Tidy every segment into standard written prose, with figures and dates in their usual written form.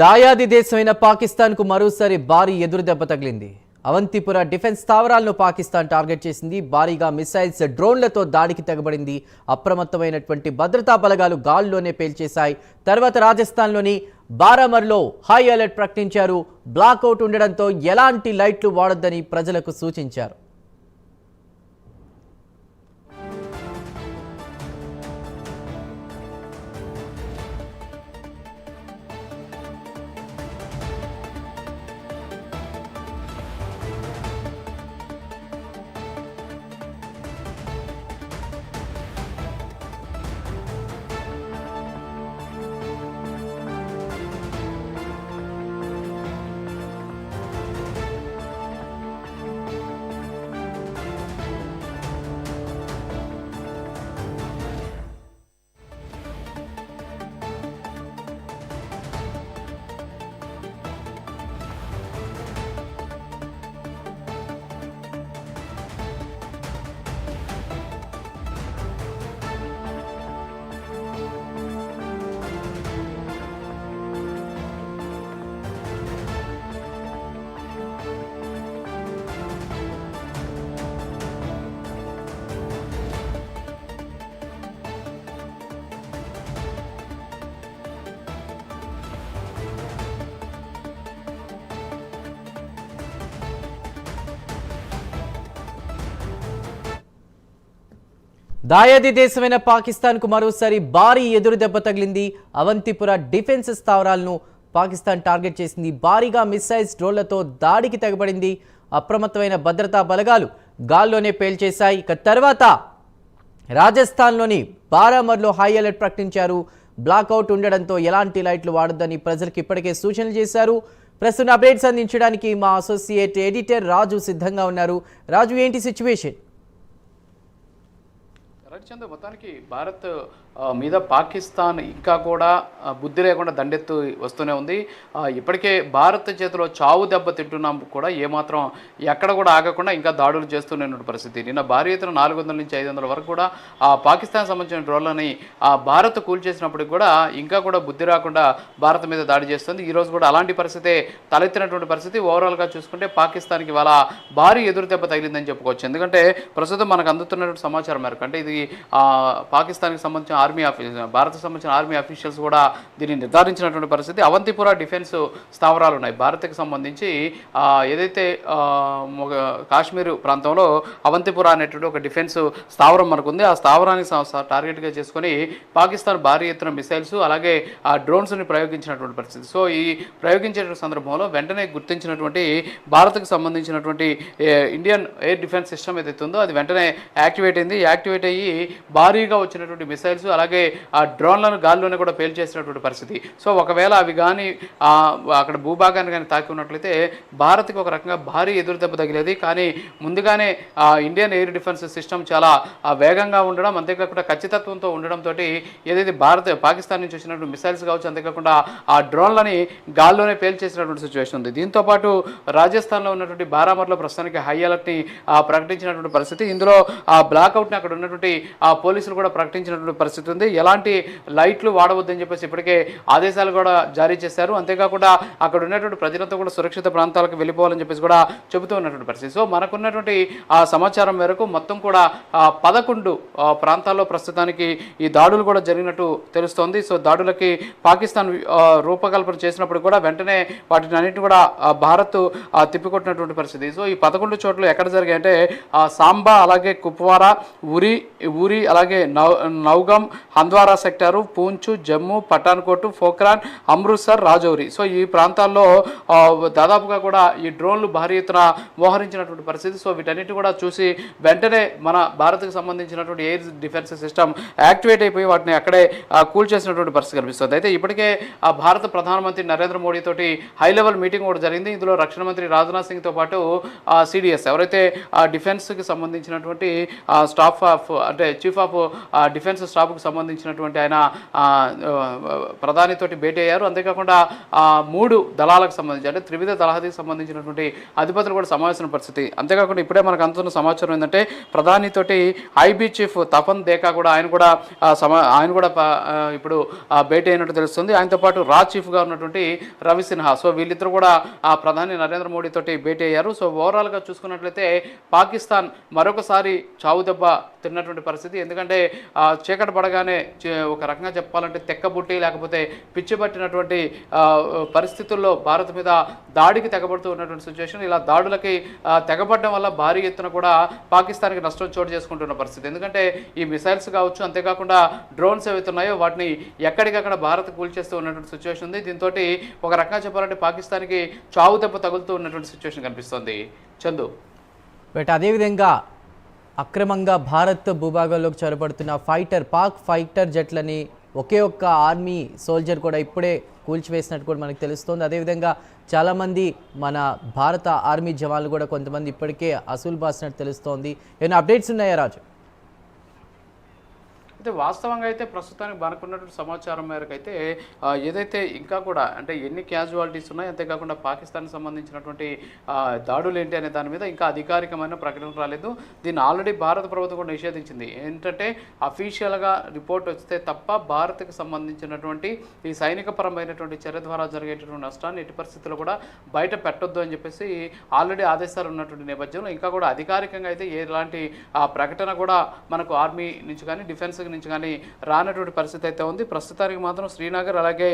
దాయాది దేశమైన పాకిస్తాన్కు మరోసారి భారీ ఎదురుదెబ్బ తగిలింది. అవంతిపుర డిఫెన్స్ స్థావరాలను పాకిస్తాన్ టార్గెట్ చేసింది. భారీగా మిసైల్స్, డ్రోన్లతో దాడికి తెగబడింది. అప్రమత్తమైనటువంటి భద్రతా బలగాలు గాల్లోనే పేల్చేశాయి. తర్వాత రాజస్థాన్లోని బారామర్లో హై అలర్ట్ ప్రకటించారు. బ్లాక్అవుట్ ఉండడంతో ఎలాంటి లైట్లు వాడొద్దని ప్రజలకు సూచించారు. దాయాది దేశమైన పాకిస్తాన్కు మరోసారి భారీ ఎదురుదెబ్బ తగిలింది. అవంతిపుర డిఫెన్స్ స్థావరాలను పాకిస్తాన్ టార్గెట్ చేసింది. భారీగా మిసైల్స్, డ్రోన్లతో దాడికి తెగబడింది. అప్రమత్తమైన భద్రతా బలగాలు గాల్లోనే పేల్చేశాయి. ఇక తర్వాత రాజస్థాన్లోని బారామర్లో హై అలర్ట్ ప్రకటించారు. బ్లాక్అవుట్ ఉండడంతో ఎలాంటి లైట్లు వాడొద్దని ప్రజలకు ఇప్పటికే సూచనలు చేశారు. ప్రస్తుతం అప్డేట్స్ అందించడానికి మా అసోసియేట్ ఎడిటర్ రాజు సిద్ధంగా ఉన్నారు. రాజు, ఏంటి సిచ్యువేషన్? చంద్ర, మొత్తానికి భారత్ మీద పాకిస్తాన్ ఇంకా కూడా బుద్ధి లేకుండా దండెత్తు వస్తూనే ఉంది. ఇప్పటికే భారత్ చేతిలో చావు దెబ్బ తింటున్నాం కూడా ఏమాత్రం ఎక్కడ కూడా ఆగకుండా ఇంకా దాడులు చేస్తూనే ఉన్న పరిస్థితి. నిన్న భారీ ఎత్తున 400 నుంచి 500 వరకు కూడా పాకిస్తాన్ సంబంధించిన డ్రోన్లని భారత్ కూల్చేసినప్పటికి కూడా ఇంకా కూడా బుద్ధి రాకుండా భారత్ మీద దాడి చేస్తుంది. ఈరోజు కూడా అలాంటి పరిస్థితే తలెత్తినటువంటి పరిస్థితి. ఓవరాల్గా చూసుకుంటే పాకిస్తాన్కి వాళ్ళ భారీ ఎదురు దెబ్బ తగిలిందని చెప్పుకోవచ్చు. ఎందుకంటే ప్రస్తుతం మనకు అందుతున్నటువంటి సమాచారం మేరకు, అంటే ఇది పాకిస్తాన్కి సంబంధించిన భారత్కు సంబంధించిన ఆర్మీ అఫీషియల్స్ కూడా దీన్ని నిర్ధారించినటువంటి పరిస్థితి. అవంతిపుర డిఫెన్స్ స్థావరాలు ఉన్నాయి భారత్కి సంబంధించి. ఏదైతే కాశ్మీర్ ప్రాంతంలో అవంతిపుర అనేటువంటి ఒక డిఫెన్స్ స్థావరం మనకుంది. ఆ స్థావరానికి టార్గెట్గా చేసుకొని పాకిస్తాన్ భారీ ఎత్తున మిసైల్స్ అలాగే ఆ డ్రోన్స్ని ప్రయోగించినటువంటి పరిస్థితి. సో ఈ ప్రయోగించే సందర్భంలో వెంటనే గుర్తించినటువంటి భారత్కు సంబంధించినటువంటి ఇండియన్ ఎయిర్ డిఫెన్స్ సిస్టమ్ ఏదైతే ఉందో అది వెంటనే యాక్టివేట్ అయింది. యాక్టివేట్ అయ్యి భారీగా వచ్చినటువంటి మిసైల్స్ అలాగే ఆ డ్రోన్లను గాల్లోనే కూడా పేల్చేసినటువంటి పరిస్థితి. సో ఒకవేళ అవి కానీ అక్కడ భూభాగాన్ని కానీ తాకి ఉన్నట్లయితే భారత్కి ఒక రకంగా భారీ ఎదురు దెబ్బ తగిలేది. కానీ ముందుగానే ఇండియన్ ఎయిర్ డిఫెన్స్ సిస్టమ్ చాలా వేగంగా ఉండడం, అంతేకాకుండా ఖచ్చితత్వంతో ఉండడంతో ఏదైతే పాకిస్తాన్ నుంచి వచ్చినటువంటి మిసైల్స్ కావచ్చు, అంతేకాకుండా ఆ డ్రోన్లని గాల్లోనే పేల్చేసినటువంటి సిచ్యువేషన్ ఉంది. దీంతోపాటు రాజస్థాన్లో ఉన్నటువంటి బారామర్లో ప్రస్తుతానికి హై అలర్ట్ని ప్రకటించినటువంటి పరిస్థితి. ఇందులో ఆ బ్లాక్అవుట్ని అక్కడ ఉన్నటువంటి ఆ పోలీసులు కూడా ప్రకటించినటువంటి పరిస్థితి ఉంది. ఎలాంటి లైట్లు వాడవద్దని చెప్పేసి ఇప్పటికే ఆదేశాలు కూడా జారీ చేశారు. అంతేకాకుండా అక్కడ ఉన్నటువంటి ప్రజలతో కూడా సురక్షిత ప్రాంతాలకు వెళ్ళిపోవాలని చెప్పేసి కూడా చెబుతూ ఉన్నటువంటి పరిస్థితి. సో మనకున్నటువంటి ఆ సమాచారం మేరకు మొత్తం కూడా 11 ప్రాంతాల్లో ప్రస్తుతానికి ఈ దాడులు కూడా జరిగినట్టు తెలుస్తోంది. సో దాడులకి పాకిస్తాన్ రూపకల్పన చేసినప్పుడు కూడా వెంటనే వాటిని అన్నింటినీ కూడా భారత్ తిప్పికొట్టినటువంటి పరిస్థితి. సో ఈ 11 చోట్ల ఎక్కడ జరిగాయంటే సాంబా, అలాగే కుప్వారా, ఊరి అలాగే నౌగమ్, హంద్వారా సెక్టారు, పూంచ్, జమ్మూ, పఠాన్కోట్, పోఖ్రాన్, అమృత్సర్, రాజౌరి. సో ఈ ప్రాంతాల్లో దాదాపుగా కూడా ఈ డ్రోన్లు భారీ ఎత్తున మోహరించినటువంటి పరిస్థితి. సో వీటన్నిటి కూడా చూసి వెంటనే మన భారత్కు సంబంధించినటువంటి ఎయిర్ డిఫెన్స్ సిస్టమ్ యాక్టివేట్ అయిపోయి వాటిని అక్కడే కూల్చేసినటువంటి పరిస్థితి కనిపిస్తుంది. అయితే ఇప్పటికే భారత ప్రధానమంత్రి నరేంద్ర మోడీ తోటి హై లెవెల్ మీటింగ్ కూడా జరిగింది. ఇందులో రక్షణ మంత్రి రాజ్నాథ్ సింగ్తో పాటు సిడిఎస్ ఎవరైతే డిఫెన్స్కి సంబంధించినటువంటి స్టాఫ్ ఆఫ్ అంటే చీఫ్ ఆఫ్ డిఫెన్స్ స్టాఫ్కు సంబంధించినటువంటి ఆయన ప్రధానితోటి భేటీ అయ్యారు. అంతేకాకుండా 3 దళాలకు సంబంధించి అంటే త్రివిధ దళాలకు సంబంధించినటువంటి అధిపతులు కూడా సమావేశమైన పరిస్థితి. అంతేకాకుండా ఇప్పుడే మనకు అందుతున్న సమాచారం ఏంటంటే ప్రధానితోటి ఐబీ చీఫ్ తపన్ దేకా కూడా ఆయన కూడా ఇప్పుడు భేటీ అయినట్టు తెలుస్తుంది. ఆయనతో పాటు రా చీఫ్గా ఉన్నటువంటి రవి సిన్హా. సో వీళ్ళిద్దరు కూడా ప్రధాని నరేంద్ర మోడీ తోటి భేటీ అయ్యారు. సో ఓవరాల్గా చూసుకున్నట్లయితే పాకిస్తాన్ మరొకసారి చావు దెబ్బ తిన్నటువంటి పరిస్థితి. ఎందుకంటే చీకటి పడగానే ఒక రకంగా చెప్పాలంటే తెక్కబుట్టి లేకపోతే పిచ్చి పట్టినటువంటి పరిస్థితుల్లో భారత్ మీద దాడికి తెగబడుతూ ఉన్నటువంటి సిచ్యువేషన్. ఇలా దాడులకి తెగబడడం వల్ల భారీ ఎత్తున కూడా పాకిస్తాన్కి నష్టం చోటు చేసుకుంటున్న పరిస్థితి. ఎందుకంటే ఈ మిసైల్స్ కావచ్చు, అంతేకాకుండా డ్రోన్స్ ఏవైతే ఉన్నాయో వాటిని ఎక్కడికక్కడ భారత్ కూల్చేస్తూ ఉన్నటువంటి సిచ్యువేషన్ ఉంది. దీంతో ఒక రకంగా చెప్పాలంటే పాకిస్తాన్కి చావు దెబ్బ తగులుతూ ఉన్నటువంటి సిచ్యువేషన్ కనిపిస్తుంది. చందు, బట్ అదేవిధంగా అక్రమంగా భారత్ భూభాగంలోకి చొరబడుతున్న పాక్ ఫైటర్ జెట్లని ఒకే ఒక్క ఆర్మీ సోల్జర్ కూడా ఇప్పుడే కూల్చివేసినట్టు కూడా మనకు తెలుస్తోంది. అదేవిధంగా చాలామంది మన భారత ఆర్మీ జవాన్లు కూడా కొంతమంది ఇప్పటికే అసూలు బాసినట్టు తెలుస్తోంది. ఏమైనా అప్డేట్స్ ఉన్నాయా రాజు? అయితే వాస్తవంగా అయితే ప్రస్తుతానికి మనకున్నటువంటి సమాచారం మేరకు అయితే ఏదైతే ఇంకా కూడా అంటే ఎన్ని క్యాజువాలిటీస్ ఉన్నాయి, అంతేకాకుండా పాకిస్తాన్కి సంబంధించినటువంటి దాడులు ఏంటి అనే దాని మీద ఇంకా అధికారికమైన ప్రకటన రాలేదు. దీన్ని ఆల్రెడీ భారత ప్రభుత్వం కూడా నిషేధించింది. ఏంటంటే అఫీషియల్గా రిపోర్ట్ వస్తే తప్ప భారత్కి సంబంధించినటువంటి ఈ సైనికపరమైనటువంటి చర్య ద్వారా జరిగేటటువంటి నష్టాన్ని ఎట్టి పరిస్థితుల్లో కూడా బయట పెట్టొద్దు అని చెప్పేసి ఆల్రెడీ ఆదేశాలు ఉన్నటువంటి నేపథ్యంలో ఇంకా కూడా అధికారికంగా అయితే ఎలాంటి ప్రకటన కూడా మనకు ఆర్మీ నుంచి కానీ డిఫెన్స్ నుంచి కానీ రానటువంటి పరిస్థితి అయితే ఉంది. ప్రస్తుతానికి మాత్రం శ్రీనగర్ అలాగే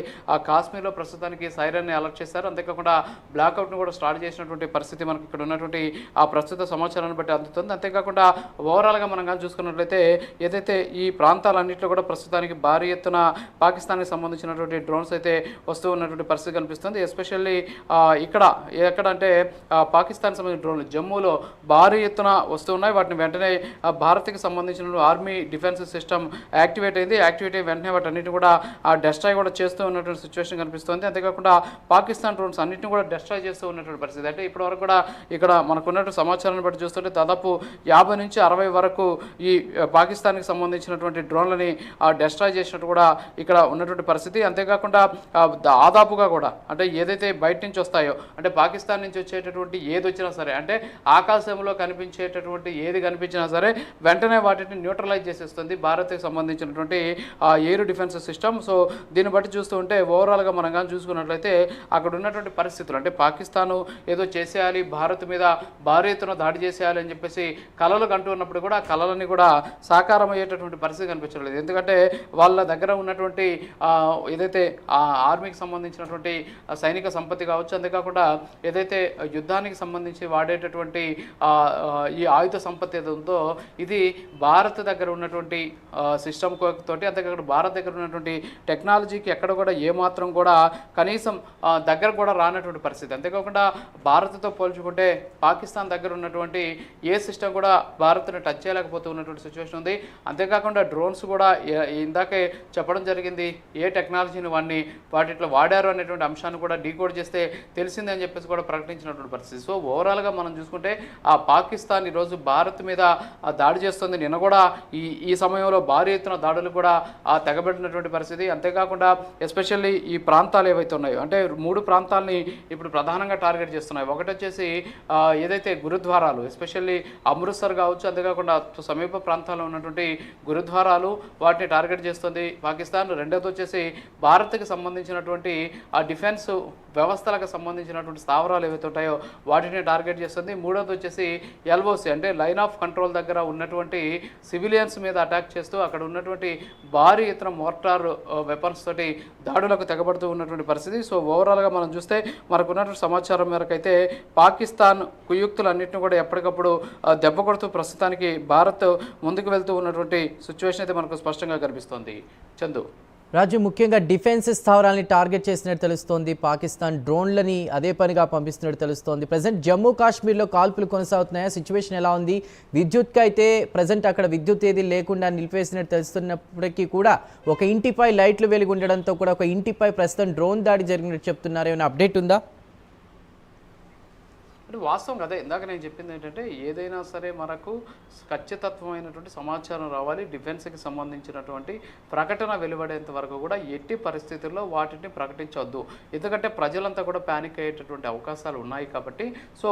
కాశ్మీర్లో ప్రస్తుతానికి సైరన్ని అలర్ట్ చేశారు. అంతేకాకుండా బ్లాక్అవుట్ను కూడా స్టార్ట్ చేసినటువంటి పరిస్థితి మనకి ఇక్కడ ఉన్నటువంటి ప్రస్తుత సమాచారాన్ని బట్టి అందుతుంది. అంతేకాకుండా ఓవరాల్గా మనం కానీ చూసుకున్నట్లయితే ఏదైతే ఈ ప్రాంతాలన్నింటిలో కూడా ప్రస్తుతానికి భారీ ఎత్తున పాకిస్తాన్కి సంబంధించినటువంటి డ్రోన్స్ అయితే వస్తూ ఉన్నటువంటి పరిస్థితి కనిపిస్తుంది. ఎస్పెషల్లీ ఎక్కడంటే పాకిస్తాన్ సంబంధించిన డ్రోన్లు జమ్మూలో భారీ ఎత్తున వస్తూ ఉన్నాయి. వాటిని వెంటనే భారత్కి సంబంధించిన ఆర్మీ డిఫెన్స్ సిస్టమ్ యాక్టివేట్ అయింది. యాక్టివేట్ అయ్యి వెంటనే వాటన్నిటిని కూడా డెస్ట్రాయ్ కూడా చేస్తూ ఉన్నటువంటి సిచ్యువేషన్ కనిపిస్తుంది. అంతేకాకుండా పాకిస్తాన్ డ్రోన్స్ అన్నింటిని కూడా డెస్ట్రాయ్ చేస్తూ ఉన్నటువంటి పరిస్థితి. అంటే ఇప్పటివరకు కూడా ఇక్కడ మనకున్నటువంటి సమాచారాన్ని బట్టి చూస్తుంటే దాదాపు 50 నుంచి 60 వరకు ఈ పాకిస్తాన్కి సంబంధించినటువంటి డ్రోన్లని డెస్ట్రాయ్ చేసినట్టు కూడా ఇక్కడ ఉన్నటువంటి పరిస్థితి. అంతేకాకుండా దాదాపుగా కూడా అంటే ఏదైతే బయట నుంచి వస్తాయో అంటే పాకిస్తాన్ నుంచి వచ్చేటటువంటి ఏది వచ్చినా సరే అంటే ఆకాశంలో కనిపించేటటువంటి ఏది కనిపించినా సరే వెంటనే వాటిని న్యూట్రలైజ్ చేసేస్తుంది భారత్కి సంబంధించినటువంటి ఎయిర్ డిఫెన్స్ సిస్టమ్. సో దీన్ని బట్టి చూస్తూ ఉంటే ఓవరాల్గా మనం కానీ చూసుకున్నట్లయితే అక్కడ ఉన్నటువంటి పరిస్థితులు అంటే పాకిస్తాన్ ఏదో చేసేయాలి, భారత్ మీద భారీ ఎత్తున దాడి చేసేయాలి అని చెప్పేసి కలలు కంటూ ఉన్నప్పుడు కూడా కలలన్నీ కూడా సాకారం అయ్యేటటువంటి పరిస్థితి కనిపించలేదు. ఎందుకంటే వాళ్ళ దగ్గర ఉన్నటువంటి ఏదైతే ఆర్మీకి సంబంధించినటువంటి సైనిక సంపత్తి కావచ్చు, అంతేకాకుండా ఏదైతే యుద్ధానికి సంబంధించి వాడేటటువంటి ఈ ఆయుధ సంపత్తి ఏదో ఉందో ఇది భారత్ దగ్గర ఉన్నటువంటి సిస్టమ్ తోటి అంతేకాకుండా భారత్ దగ్గర ఉన్నటువంటి టెక్నాలజీకి ఎక్కడ కూడా ఏమాత్రం కూడా కనీసం దగ్గర కూడా రానటువంటి పరిస్థితి. అంతేకాకుండా భారత్తో పోల్చుకుంటే పాకిస్తాన్ దగ్గర ఉన్నటువంటి ఏ సిస్టమ్ కూడా భారత్ని టచ్ చేయలేకపోతూ ఉన్నటువంటి సిచ్యువేషన్ ఉంది. అంతేకాకుండా డ్రోన్స్ కూడా ఇందాకే చెప్పడం జరిగింది ఏ టెక్నాలజీని వాటిలో వాడారు అనేటువంటి అంశాన్ని కూడా డీకోడ్ చేస్తే తెలిసిందే అని చెప్పేసి కూడా ప్రకటించినటువంటి పరిస్థితి. సో ఓవరాల్గా మనం చూసుకుంటే పాకిస్తాన్ ఈరోజు భారత్ మీద దాడి చేస్తుంది. నిన్న కూడా ఈ సమయంలో భారీ ఎత్తున దాడులు కూడా తెగబెట్టినటువంటి పరిస్థితి. అంతేకాకుండా ఎస్పెషల్లీ ఈ ప్రాంతాలు ఏవైతే ఉన్నాయో అంటే 3 ప్రాంతాలని ఇప్పుడు ప్రధానంగా టార్గెట్ చేస్తున్నాయి. ఒకటి వచ్చేసి ఏదైతే గురుద్వారాలు ఎస్పెషల్లీ అమృత్సర్ కావచ్చు, అంతేకాకుండా సమీప ప్రాంతాల్లో ఉన్నటువంటి గురుద్వారాలు వాటిని టార్గెట్ చేస్తుంది పాకిస్తాన్. రెండోది వచ్చేసి భారత్కి సంబంధించినటువంటి డిఫెన్స్ వ్యవస్థలకు సంబంధించినటువంటి స్థావరాలు ఏవైతే ఉంటాయో వాటిని టార్గెట్ చేస్తుంది. మూడోది వచ్చేసి ఎల్ఓసి అంటే లైన్ ఆఫ్ కంట్రోల్ దగ్గర ఉన్నటువంటి సివిలియన్స్ మీద అటాక్ చేస్తూ అక్కడ ఉన్నటువంటి భారీ ఎత్తున మోర్టార్ వెపన్స్ తోటి దాడులకు తెగబడుతూ ఉన్నటువంటి పరిస్థితి. సో ఓవరాల్గా మనం చూస్తే మనకు ఉన్నటువంటి సమాచారం మేరకు అయితే పాకిస్తాన్ కుయుక్తులన్నింటినీ కూడా ఎప్పటికప్పుడు దెబ్బ కొడుతూ ప్రస్తుతానికి భారత్ ముందుకు వెళ్తూ ఉన్నటువంటి సిచ్యువేషన్ అయితే మనకు స్పష్టంగా కనిపిస్తోంది. చందు, రాజు, ముఖ్యంగా డిఫెన్స్ స్థావరాలని టార్గెట్ చేసినట్టు తెలుస్తోంది. పాకిస్తాన్ డ్రోన్లని అదే పనిగా పంపిస్తున్నట్టు తెలుస్తోంది. ప్రజెంట్ జమ్మూ కాశ్మీర్లో కాల్పులు కొనసాగుతున్నాయా? సిచ్యువేషన్ ఎలా ఉంది? విద్యుత్కి అయితే ప్రజెంట్ అక్కడ విద్యుత్ ఏది లేకుండా నిలిపేసినట్టు తెలుస్తున్నప్పటికీ కూడా ఒక ఇంటిపై లైట్లు వెలిగి ఉండడంతో కూడా ఒక ఇంటిపై ప్రస్తుతం డ్రోన్ దాడి జరిగినట్టు చెప్తున్నారు. ఏమైనా అప్డేట్ ఉందా? అంటే వాస్తవం అదే ఇందాక నేను చెప్పింది ఏంటంటే ఏదైనా సరే మనకు ఖచ్చితత్వమైనటువంటి సమాచారం రావాలి. డిఫెన్స్కి సంబంధించినటువంటి ప్రకటన వెలువడేంత వరకు కూడా ఎట్టి పరిస్థితుల్లో వాటిని ప్రకటించవద్దు. ఎందుకంటే ప్రజలంతా కూడా ప్యానిక్ అయ్యేటటువంటి అవకాశాలు ఉన్నాయి కాబట్టి సో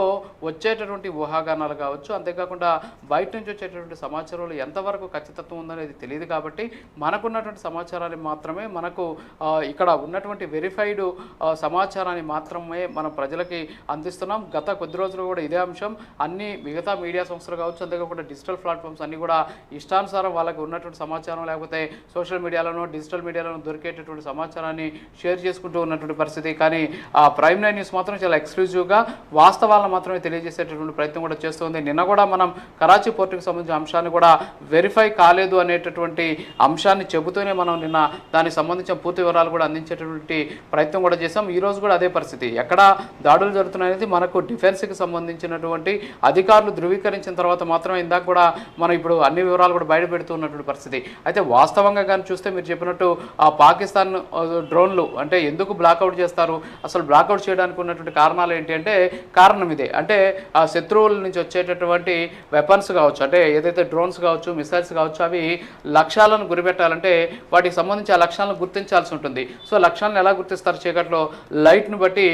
వచ్చేటటువంటి ఊహాగానాలు కావచ్చు, అంతేకాకుండా బయట నుంచి వచ్చేటటువంటి సమాచారంలో ఎంతవరకు ఖచ్చితత్వం ఉందనేది తెలియదు కాబట్టి మనకున్నటువంటి సమాచారాన్ని మాత్రమే మనకు ఇక్కడ ఉన్నటువంటి వెరిఫైడ్ సమాచారాన్ని మాత్రమే మనం ప్రజలకి అందిస్తున్నాం. గత కొద్ది రోజులు కూడా ఇదే అంశం అన్ని మిగతా మీడియా సంస్థలు కావచ్చు, అంతేకాకుండా డిజిటల్ ప్లాట్ఫామ్స్ అన్నీ కూడా ఇష్టానుసారం వాళ్ళకి ఉన్నటువంటి సమాచారం లేకపోతే సోషల్ మీడియాలోనూ డిజిటల్ మీడియాలోనూ దొరికేటటువంటి సమాచారాన్ని షేర్ చేసుకుంటూ ఉన్నటువంటి పరిస్థితి. కానీ ఆ ప్రైమ్ 9 న్యూస్ మాత్రం చాలా ఎక్స్క్లూజివ్గా వాస్తవాలను మాత్రమే తెలియజేసేటటువంటి ప్రయత్నం కూడా చేస్తుంది. నిన్న కూడా మనం కరాచీ పోర్టుకు సంబంధించిన అంశాన్ని కూడా వెరిఫై కాలేదు అనేటటువంటి అంశాన్ని చెబుతూనే మనం నిన్న దానికి సంబంధించిన పూర్తి వివరాలు కూడా అందించేటటువంటి ప్రయత్నం కూడా చేసాం. ఈ రోజు కూడా అదే పరిస్థితి. ఎక్కడ దాడులు జరుగుతున్నాయనేది మనకు డిఫెన్స్కి సంబంధించినటువంటి అధికారులు ధృవీకరించిన తర్వాత మాత్రమే ఇందాక కూడా మనం ఇప్పుడు అన్ని వివరాలు కూడా బయట పెడుతున్నటువంటి పరిస్థితి. అయితే వాస్తవంగా కానీ చూస్తే మీరు చెప్పినట్టు ఆ పాకిస్తాన్ డ్రోన్లు అంటే ఎందుకు బ్లాక్అవుట్ చేస్తారు, అసలు బ్లాక్అవుట్ చేయడానికి ఉన్నటువంటి కారణాలు ఏంటి అంటే కారణం ఇదే. అంటే ఆ శత్రువుల నుంచి వచ్చేటటువంటి వెపన్స్ కావచ్చు, అంటే ఏదైతే డ్రోన్స్ కావచ్చు, మిసైల్స్ కావచ్చు, అవి లక్ష్యాలను గురిపెట్టాలంటే వాటికి సంబంధించి ఆ లక్ష్యాలను గుర్తించాల్సి ఉంటుంది. సో లక్ష్యాలను ఎలా గుర్తిస్తారు? చీకట్లో లైట్ను బట్టి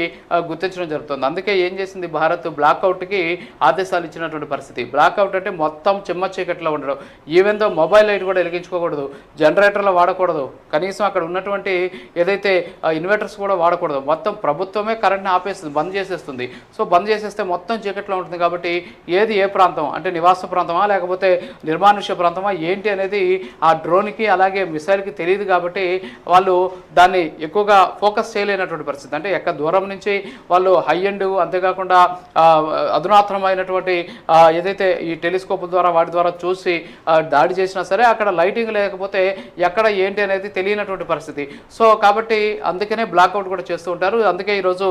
గుర్తించడం జరుగుతుంది. అందుకే ఏం చేసింది భారత్ బ్లాక్అవుట్కి ఆదేశాలు ఇచ్చినటువంటి పరిస్థితి. బ్లాక్అవుట్ అంటే మొత్తం చెమ్మ చీకట్లో ఉండడం. ఈవెన్ దో మొబైల్ లైట్ కూడా వెలిగించుకోకూడదు, జనరేటర్లు వాడకూడదు, కనీసం అక్కడ ఉన్నటువంటి ఏదైతే ఇన్వర్టర్స్ కూడా వాడకూడదు. మొత్తం ప్రభుత్వమే కరెంట్ని ఆపేస్తుంది, బంద్ చేసేస్తుంది. సో బంద్ చేసేస్తే మొత్తం చీకట్లో ఉంటుంది కాబట్టి ఏది ఏ ప్రాంతం అంటే నివాస ప్రాంతమా లేకపోతే నిర్మానుష్య ప్రాంతమా ఏంటి అనేది ఆ డ్రోన్కి అలాగే మిసైల్కి తెలియదు కాబట్టి వాళ్ళు దాన్ని ఎక్కువగా ఫోకస్ చేయలేనటువంటి పరిస్థితి. అంటే ఎక్కడ దూరం నుంచి వాళ్ళు హై ఎండ్ అంతేకాకుండా అధునాతనమైనటువంటి ఏదైతే ఈ టెలిస్కోప్ ద్వారా వాటి ద్వారా చూసి దాడి చేసినా సరే అక్కడ లైటింగ్ లేకపోతే ఎక్కడ ఏంటి అనేది తెలియనటువంటి పరిస్థితి. సో కాబట్టి అందుకనే బ్లాక్అవుట్ కూడా చేస్తూ ఉంటారు. అందుకే ఈరోజు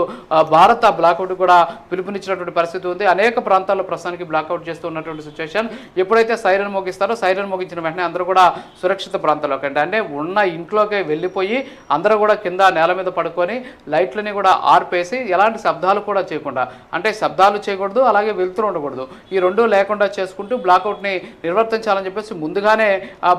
భారత్ ఆ బ్లాక్అవుట్ కూడా పిలుపునిచ్చినటువంటి పరిస్థితి ఉంది. అనేక ప్రాంతాల్లో ప్రస్తుతానికి బ్లాక్అవుట్ చేస్తూ ఉన్నటువంటి సిచ్యువేషన్. ఎప్పుడైతే సైరన్ మోగిస్తారో సైరన్ మోగించిన వెంటనే అందరూ కూడా సురక్షిత ప్రాంతాల్లోకి అంటే ఉన్న ఇంట్లోకి వెళ్ళిపోయి అందరూ కూడా కింద నేల మీద పడుకొని లైట్లని కూడా ఆర్పేసి ఎలాంటి శబ్దాలు కూడా చేయకుండా, అంటే శబ్దాలు చేయకూడదు అలాగే వెలుతురు ఉండకూడదు, ఈ రెండు లేకుండా చేసుకుంటూ బ్లాక్అవుట్ని నిర్వర్తించాలని చెప్పేసి ముందుగానే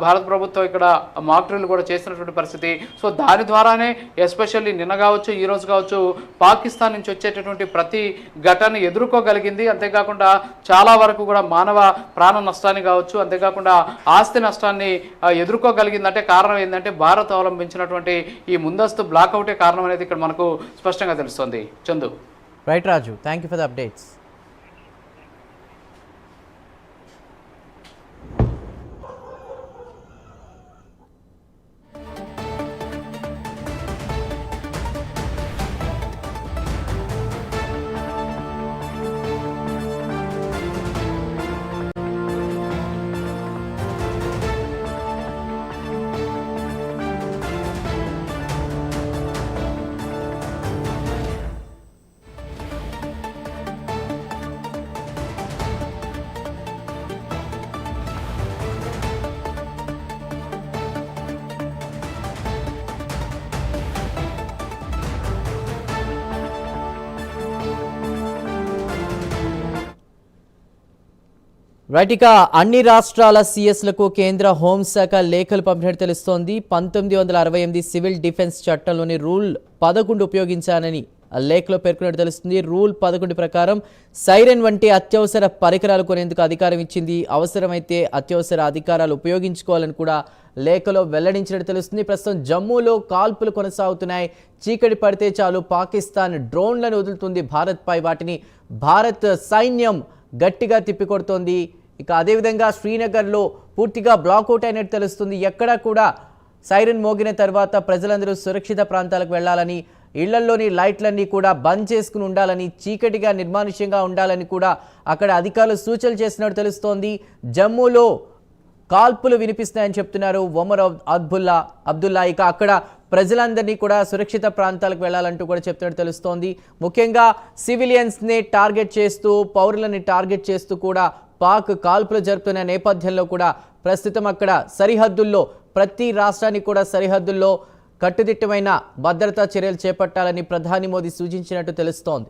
భారత ప్రభుత్వం ఇక్కడ మాక్ డ్రిల్ కూడా చేసినటువంటి పరిస్థితి. సో దాని ద్వారానే ఎస్పెషల్లీ నిన్న కావచ్చు ఈ రోజు కావచ్చు పాకిస్తాన్ నుంచి వచ్చేటటువంటి ప్రతి ఘటన ఎదుర్కోగలిగింది. అంతేకాకుండా చాలా వరకు కూడా మానవ ప్రాణ నష్టాన్ని కావచ్చు, అంతేకాకుండా ఆస్తి నష్టాన్ని ఎదుర్కోగలిగింది. అంటే కారణం ఏంటంటే భారత్ అవలంబించినటువంటి ఈ ముందస్తు బ్లాక్అవుటే కారణం అనేది ఇక్కడ మనకు స్పష్టంగా తెలుస్తుంది. Chandu. Right Raju, thank you for the updates. Right, ఇక అన్ని రాష్ట్రాల సీఎస్లకు కేంద్ర హోంశాఖ లేఖలు పంపినట్టు తెలుస్తోంది. 1968 సివిల్ డిఫెన్స్ చట్టంలోని రూల్ 11 ఉపయోగించానని లేఖలో పేర్కొన్నట్టు తెలుస్తుంది. రూల్ 11 ప్రకారం సైరన్ వంటి అత్యవసర పరికరాలు కొనేందుకు అధికారం ఇచ్చింది. అవసరమైతే అత్యవసర అధికారాలు ఉపయోగించుకోవాలని కూడా లేఖలో వెల్లడించినట్టు తెలుస్తుంది. ప్రస్తుతం జమ్మూలో కాల్పులు కొనసాగుతున్నాయి. చీకటి పడితే చాలు పాకిస్తాన్ డ్రోన్లను వదులుతుంది భారత్పై. వాటిని భారత్ సైన్యం గట్టిగా తిప్పికొడుతోంది. ఇక అదేవిధంగా శ్రీనగర్లో పూర్తిగా బ్లాక్అవుట్ అయినట్టు తెలుస్తుంది. ఎక్కడా కూడా సైరన్ మోగిన తర్వాత ప్రజలందరూ సురక్షిత ప్రాంతాలకు వెళ్లాలని, ఇళ్లలోని లైట్లన్నీ కూడా బంద్ చేసుకుని ఉండాలని, చీకటిగా నిర్మానుష్యంగా ఉండాలని కూడా అక్కడ అధికారులు సూచనలు చేసినట్టు తెలుస్తోంది. జమ్మూలో కాల్పులు వినిపిస్తాయని చెప్తున్నారు ఒమర్ అబ్దుల్లా. ఇక అక్కడ ప్రజలందరినీ కూడా సురక్షిత ప్రాంతాలకు వెళ్లాలంటూ కూడా చెప్తున్నట్టు తెలుస్తోంది. ముఖ్యంగా సివిలియన్స్ని టార్గెట్ చేస్తూ, పౌరులని టార్గెట్ చేస్తూ కూడా పాక్ కాల్పులు జరుపుతున్న నేపథ్యంలో కూడా ప్రస్తుతం అక్కడ సరిహద్దుల్లో ప్రతి రాష్ట్రానికి కూడా సరిహద్దుల్లో కట్టుదిట్టమైన భద్రతా చర్యలు చేపట్టాలని ప్రధాని మోదీ సూచించినట్టు తెలుస్తోంది.